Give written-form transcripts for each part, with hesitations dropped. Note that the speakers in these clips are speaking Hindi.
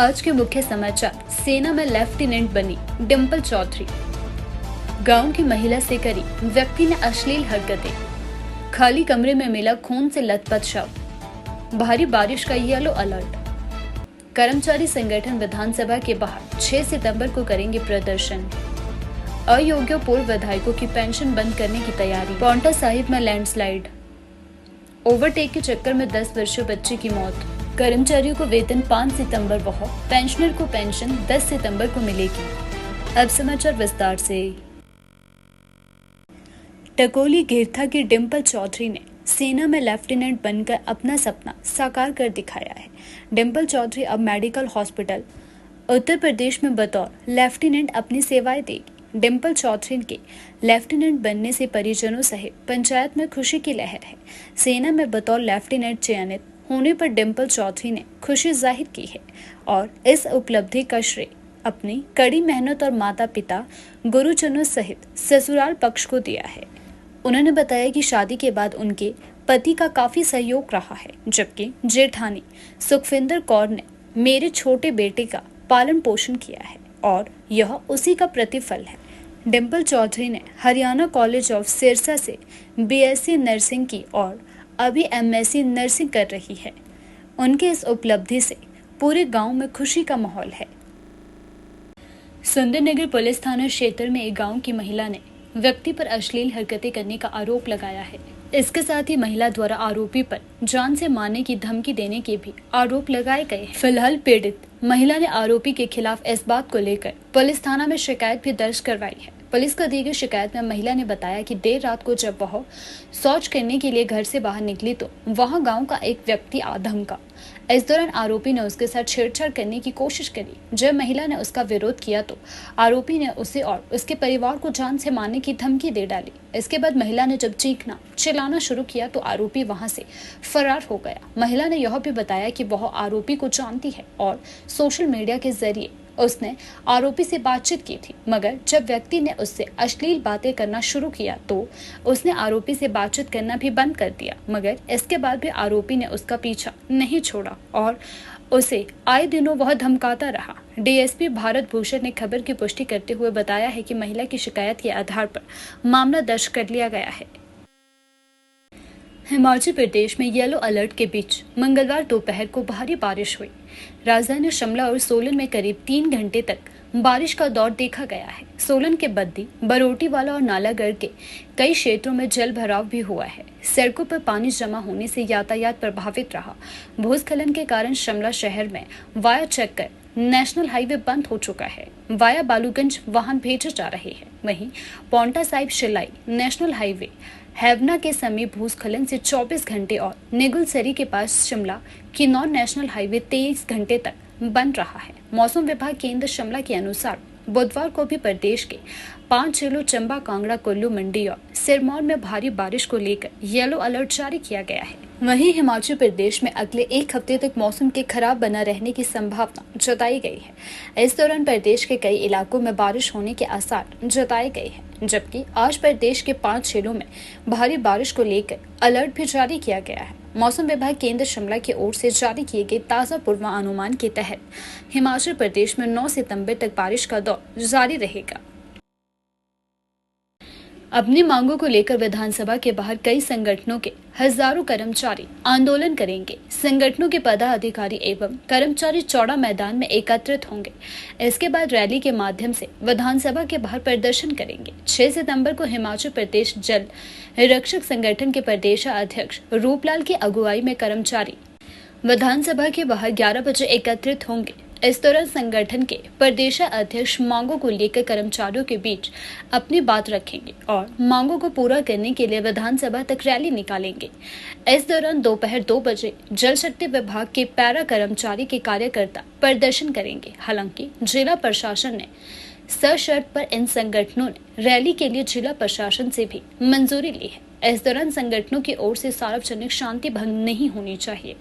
आज के मुख्य समाचार। सेना में लेफ्टिनेंट बनी डिंपल चौधरी। गांव की महिला से करी व्यक्ति ने अश्लील हरकतें। खाली कमरे में मिला खून से लथपथ शव। भारी बारिश का येलो अलर्ट। कर्मचारी संगठन विधानसभा के बाहर 6 सितंबर को करेंगे प्रदर्शन। अयोग्य पूर्व विधायकों की पेंशन बंद करने की तैयारी। पांवटा साहिब में लैंडस्लाइड। ओवरटेक के चक्कर में 10 वर्षीय बच्चे की मौत। कर्मचारियों को वेतन 5 सितंबर बहुत, पेंशनर को पेंशन 10 सितंबर को मिलेगी। अब समाचार विस्तार से। टकोली गिरथा की डिंपल चौधरी ने सेना में लेफ्टिनेंट बनकर अपना सपना साकार कर दिखाया है। डिंपल चौधरी अब मेडिकल हॉस्पिटल उत्तर प्रदेश में बतौर लेफ्टिनेंट अपनी सेवाएं देगी। डिंपल चौधरी के लेफ्टिनेंट बनने से परिजनों सहित पंचायत में खुशी की लहर है। सेना में बतौर लेफ्टिनेंट चयनित होने पर डिंपल चौधरी ने खुशी जाहिर की है और इस उपलब्धि का श्रेय अपनी कड़ी मेहनत और माता पिता, गुरुजनों सहित ससुराल पक्ष को दिया है। उन्होंने बताया कि शादी के बाद उनके पति का काफी सहयोग रहा है, जबकि जेठानी सुखविंदर कौर ने मेरे छोटे बेटे का पालन पोषण किया है और यह उसी का प्रतिफल है। डिंपल चौधरी ने हरियाणा कॉलेज ऑफ सिरसा से बीएससी नर्सिंग की और अभी एमएससी नर्सिंग कर रही है। उनके इस उपलब्धि से पूरे गांव में खुशी का माहौल है। सुंदरनगर पुलिस थाना क्षेत्र में एक गांव की महिला ने व्यक्ति पर अश्लील हरकतें करने का आरोप लगाया है। इसके साथ ही महिला द्वारा आरोपी पर जान से मारने की धमकी देने के भी आरोप लगाए गए हैं। फिलहाल पीड़ित महिला ने आरोपी के खिलाफ इस बात को लेकर पुलिस थाना में शिकायत भी दर्ज करवाई है। पुलिस को दी गई शिकायत में महिला ने बताया कि देर रात को जब वह शौच करने के लिए घर से बाहर निकली तो वहां गांव का एक व्यक्ति धमका। इस दौरान आरोपी ने उसके साथ छेड़छाड़ करने की कोशिश करी। जब महिला ने उसका विरोध किया तो आरोपी ने उसे और उसके परिवार को जान से मारने की धमकी दे डाली। इसके बाद महिला ने जब चीखना चिल्लाना शुरू किया तो आरोपी वहां से फरार हो गया। महिला ने यह भी बताया कि वह आरोपी को जानती है और सोशल मीडिया के जरिए उसने आरोपी से बातचीत की थी, मगर जब व्यक्ति ने उससे अश्लील बातें करना शुरू किया तो उसने आरोपी से बातचीत करना भी बंद कर दिया। मगर इसके बाद भी आरोपी ने उसका पीछा नहीं छोड़ा और उसे आए दिनों वह धमकाता रहा। डीएसपी भारत भूषण ने खबर की पुष्टि करते हुए बताया है कि महिला की शिकायत के आधार पर मामला दर्ज कर लिया गया है। हिमाचल प्रदेश में येलो अलर्ट के बीच मंगलवार दोपहर को भारी बारिश हुई। राजधानी शिमला और सोलन में करीब 3 घंटे तक बारिश का दौर देखा गया है। सोलन के बद्दी, बरोटीवाला और नालागढ़ के कई क्षेत्रों में जल भराव भी हुआ है। सड़कों पर पानी जमा होने से यातायात प्रभावित रहा। भूस्खलन के कारण शिमला शहर में वाया चक्कर नेशनल हाईवे बंद हो चुका है। वाया बालूगंज वाहन भेजे जा रहे हैं। वहीं पांवटा साहिब शिलाई नेशनल हाईवे हैवना के समीप भूस्खलन से 24 घंटे और निगुलसरी के पास शिमला किन्नौर नेशनल हाईवे 23 घंटे तक बंद रहा है। मौसम विभाग केंद्र शिमला के अनुसार बुधवार को भी प्रदेश के 5 जिलों चंबा, कांगड़ा, कुल्लू, मंडी और सिरमौर में भारी बारिश को लेकर येलो अलर्ट जारी किया गया है। वहीं हिमाचल प्रदेश में अगले 1 हफ्ते तक मौसम के खराब बना रहने की संभावना जताई गई है। इस दौरान प्रदेश के कई इलाकों में बारिश होने के आसार जताए गए हैं, जबकि आज प्रदेश के 5 जिलों में भारी बारिश को लेकर अलर्ट भी जारी किया गया है। मौसम विभाग केंद्र शिमला की ओर से जारी किए गए ताज़ा पूर्वानुमान के तहत हिमाचल प्रदेश में 9 सितंबर तक बारिश का दौर जारी रहेगा। अपनी मांगों को लेकर विधानसभा के बाहर कई संगठनों के हजारों कर्मचारी आंदोलन करेंगे। संगठनों के पदाधिकारी एवं कर्मचारी चौड़ा मैदान में एकत्रित होंगे। इसके बाद रैली के माध्यम से विधानसभा के बाहर प्रदर्शन करेंगे। 6 सितंबर को हिमाचल प्रदेश जल रक्षक संगठन के प्रदेशाध्यक्ष रूपलाल की अगुवाई में कर्मचारी विधानसभा के बाहर 11 बजे एकत्रित होंगे। इस दौरान संगठन के प्रदेशाध्यक्ष मांगों को लेकर कर्मचारियों के बीच अपनी बात रखेंगे और मांगों को पूरा करने के लिए विधानसभा तक रैली निकालेंगे। इस दौरान दोपहर 2 बजे जल शक्ति विभाग के पैरा कर्मचारी के कार्यकर्ता प्रदर्शन करेंगे। हालांकि जिला प्रशासन ने सशर्त पर इन संगठनों ने रैली के लिए जिला प्रशासन से भी मंजूरी ली है। इस दौरान संगठनों की ओर से सार्वजनिक शांति भंग नहीं होनी चाहिए,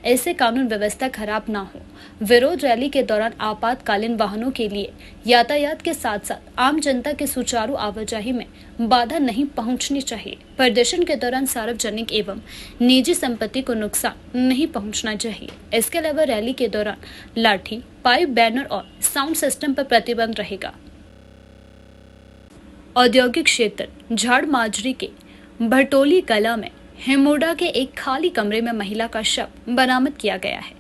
ऐसे कानून व्यवस्था खराब ना हो। विरोध रैली के दौरान आपातकालीन वाहनों के लिए यातायात के साथ साथ आम जनता के सुचारू आवाजाही में बाधा नहीं पहुंचनी चाहिए। प्रदर्शन के दौरान सार्वजनिक एवं निजी संपत्ति को नुकसान नहीं पहुंचना चाहिए। इसके अलावा रैली के दौरान लाठी, पाइप, बैनर और साउंड सिस्टम पर प्रतिबंध रहेगा। औद्योगिक क्षेत्र झाड़ माजरी के भटोली कला में हिमोडा के एक खाली कमरे में महिला का शव बरामद किया गया है।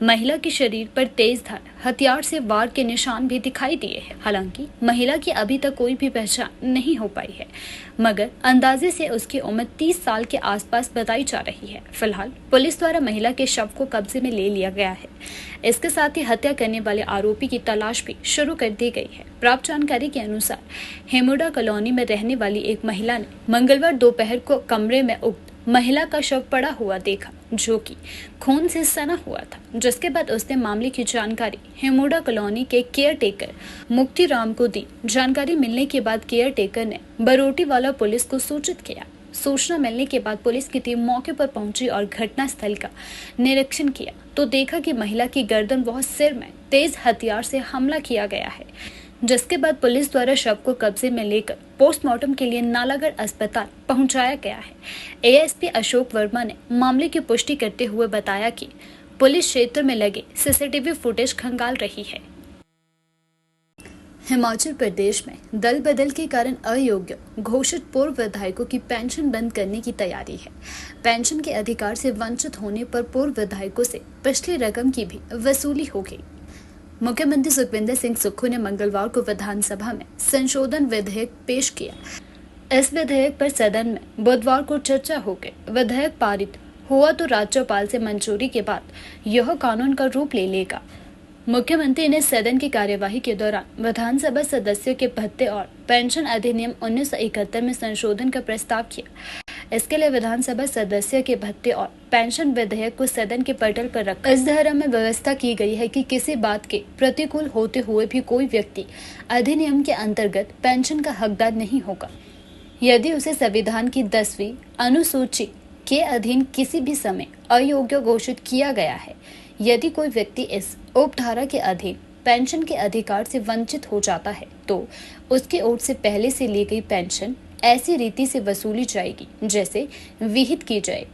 महिला के शरीर पर तेज धार हथियार से वार के निशान भी दिखाई दिए हैं। हालांकि महिला की अभी तक कोई भी पहचान नहीं हो पाई है, मगर अंदाजे से उसकी उम्र 30 साल के आसपास बताई जा रही है। फिलहाल पुलिस द्वारा महिला के शव को कब्जे में ले लिया गया है। इसके साथ ही हत्या करने वाले आरोपी की तलाश भी शुरू कर दी गई है। प्राप्त जानकारी के अनुसार हिमोडा कॉलोनी में रहने वाली एक महिला ने मंगलवार दोपहर को कमरे में उक्त महिला का शव पड़ा हुआ देखा, जो कि खून से सना हुआ था, जिसके बाद उसने मामले की जानकारी हिमोडा कॉलोनी के केयर टेकर मुक्तिराम को दी। जानकारी मिलने के बाद केयर टेकर ने बरोटीवाला पुलिस को सूचित किया। सूचना मिलने के बाद पुलिस की टीम मौके पर पहुंची और घटनास्थल का निरीक्षण किया तो देखा कि महिला की गर्दन व सिर में तेज हथियार से हमला किया गया है, जिसके बाद पुलिस द्वारा शव को कब्जे में लेकर पोस्टमार्टम के लिए नालागढ़ अस्पताल पहुंचाया गया है। एएसपी अशोक वर्मा ने मामले की पुष्टि करते हुए बताया कि पुलिस क्षेत्र में लगे सीसीटीवी फुटेज खंगाल रही है। हिमाचल प्रदेश में दल बदल के कारण अयोग्य घोषित पूर्व विधायकों की पेंशन बंद करने की तैयारी है। पेंशन के अधिकार से वंचित होने पर पूर्व विधायकों से पिछली रकम की भी वसूली होगी। मुख्यमंत्री सुखविंदर सिंह सुक्खू ने मंगलवार को विधानसभा में संशोधन विधेयक पेश किया। इस विधेयक पर सदन में बुधवार को चर्चा हो गई। विधेयक पारित हुआ तो राज्यपाल से मंजूरी के बाद यह कानून का रूप ले लेगा। मुख्यमंत्री ने सदन की कार्यवाही के दौरान विधानसभा सदस्यों के भत्ते और पेंशन अधिनियम 1971 में संशोधन का प्रस्ताव किया। इसके लिए विधानसभा सदस्य के भत्ते और पेंशन विधेयक को सदन के पटल पर रखा। इस धारा में व्यवस्था की गई है कि किसी बात के प्रतिकूल होते हुए भी कोई व्यक्ति अधिनियम के अंतर्गत पेंशन का हकदार नहीं होगा यदि उसे संविधान की 10वीं अनुसूची के अधीन किसी भी समय अयोग्य घोषित किया गया है। यदि कोई व्यक्ति इस उपधारा के अधीन पेंशन के अधिकार से वंचित हो जाता है तो उसकी ओर से पहले से ली गई पेंशन ऐसी रीति से वसूली जाएगी जैसे विहित की जाए।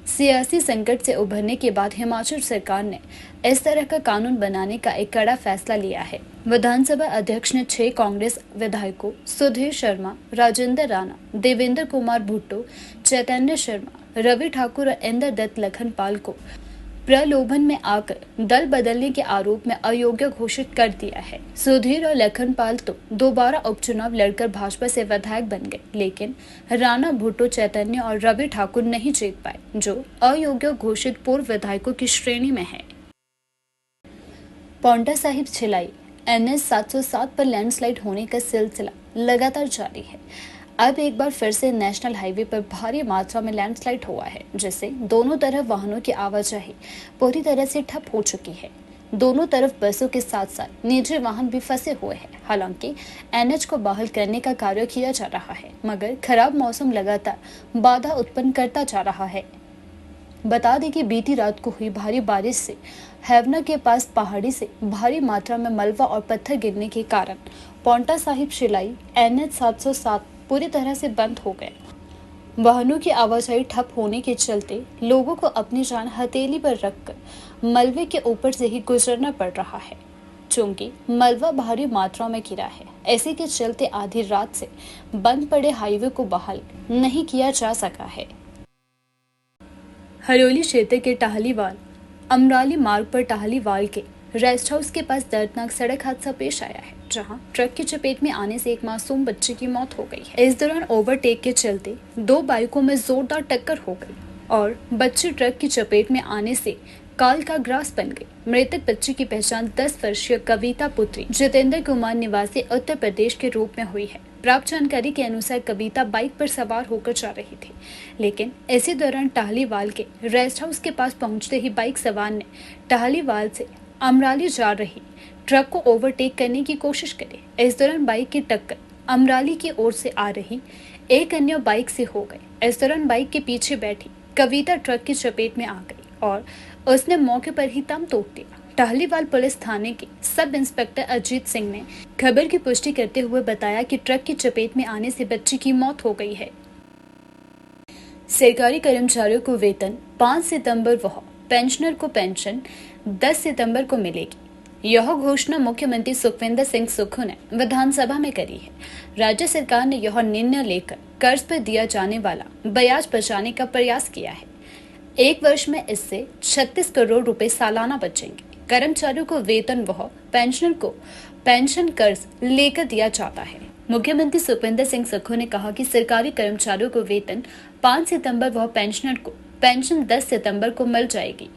सियासी संकट से उभरने के बाद हिमाचल सरकार ने इस तरह का कानून बनाने का एक कड़ा फैसला लिया है। विधानसभा अध्यक्ष ने 6 कांग्रेस विधायकों सुधीर शर्मा, राजेंद्र राणा, देवेंद्र कुमार भुट्टो, चैतन्य शर्मा, रवि ठाकुर और इंद्र दत्त लखनपाल को प्रलोभन में आकर दल बदलने के आरोप में अयोग्य घोषित कर दिया है। सुधीर और लखनपाल तो दोबारा उपचुनाव लड़कर भाजपा से विधायक बन गए, लेकिन राणा, भुट्टो, चैतन्य और रवि ठाकुर नहीं जीत पाए, जो अयोग्य घोषित पूर्व विधायकों की श्रेणी में है। पांवटा साहिब छिलाई NH 707 पर लैंडस्लाइड होने का सिलसिला लगातार जारी है। अब एक बार फिर से नेशनल हाईवे पर भारी मात्रा में लैंडस्लाइड हुआ है, जिससे दोनों तरफ वाहनों की आवाजाही पूरी तरह से ठप हो चुकी है। दोनों तरफ बसों के साथ साथ निजी वाहन भी फंसे हुए हैं। हालांकि NH को बहाल करने का कार्य किया जा रहा है, मगर खराब मौसम लगातार बाधा उत्पन्न करता जा रहा है। बता दें कि बीती रात को हुई भारी बारिश से हैवना के पास पहाड़ी से भारी मात्रा में मलबा और पत्थर गिरने के कारण पांवटा साहिब शिलाई NH 707 पूरी तरह से बंद हो गए। वाहनों की आवाजाही ठप होने के चलते लोगों को अपनी जान हथेली पर रखकर मलबे के ऊपर से ही गुजरना पड़ रहा है, चूंकि मलबा भारी मात्रा में गिरा है। ऐसे के चलते आधी रात से बंद पड़े हाईवे को बहाल नहीं किया जा सका है। हरोली क्षेत्र के टाहलीवाल अमराली मार्ग पर टाहलीवाल के रेस्ट हाउस के पास दर्दनाक सड़क हादसा पेश आया है, जहां ट्रक की चपेट में आने से एक मासूम बच्चे की मौत हो गई है। इस दौरान ओवरटेक के चलते 2 बाइकों में जोरदार टक्कर हो गई और बच्चे ट्रक की चपेट में आने से काल का ग्रास बन गई। मृतक बच्ची की पहचान 10 वर्षीय कविता पुत्री जितेंद्र कुमार निवासी उत्तर प्रदेश के रूप में हुई है। प्राप्त जानकारी के अनुसार कविता बाइक पर सवार होकर जा रही थी, लेकिन इसी दौरान टाहलीवाल के रेस्ट हाउस के पास पहुंचते ही बाइक सवार ने टाहलीवाल से अमराली जा रही ट्रक को ओवरटेक करने की कोशिश करी। इस दौरान बाइक की टक्कर अमराली की ओर से आ रही एक अन्य बाइक से हो गई। इस दौरान बाइक के पीछे बैठी कविता ट्रक की चपेट में आ गई और उसने मौके पर ही दम तोड़ दिया। टाहलीवाल पुलिस थाने के सब इंस्पेक्टर अजीत सिंह ने खबर की पुष्टि करते हुए बताया कि ट्रक की चपेट में आने से बच्ची की मौत हो गई है। सरकारी कर्मचारियों को वेतन 5 सितंबर व पेंशनर को पेंशन 10 सितंबर को मिलेगी। यह घोषणा मुख्यमंत्री सुखविंदर सिंह सुक्खू ने विधानसभा में करी है। राज्य सरकार ने यह निर्णय लेकर कर्ज पर दिया जाने वाला ब्याज बचाने का प्रयास किया है। एक वर्ष में इससे 36 करोड़ रुपए सालाना बचेंगे। कर्मचारियों को वेतन व पेंशनर को पेंशन कर्ज लेकर दिया जाता है। मुख्यमंत्री सुखविंदर सिंह सुक्खू ने कहा कि सरकारी कर्मचारियों को वेतन 5 सितंबर व पेंशनर को पेंशन 10 सितंबर को मिल जाएगी।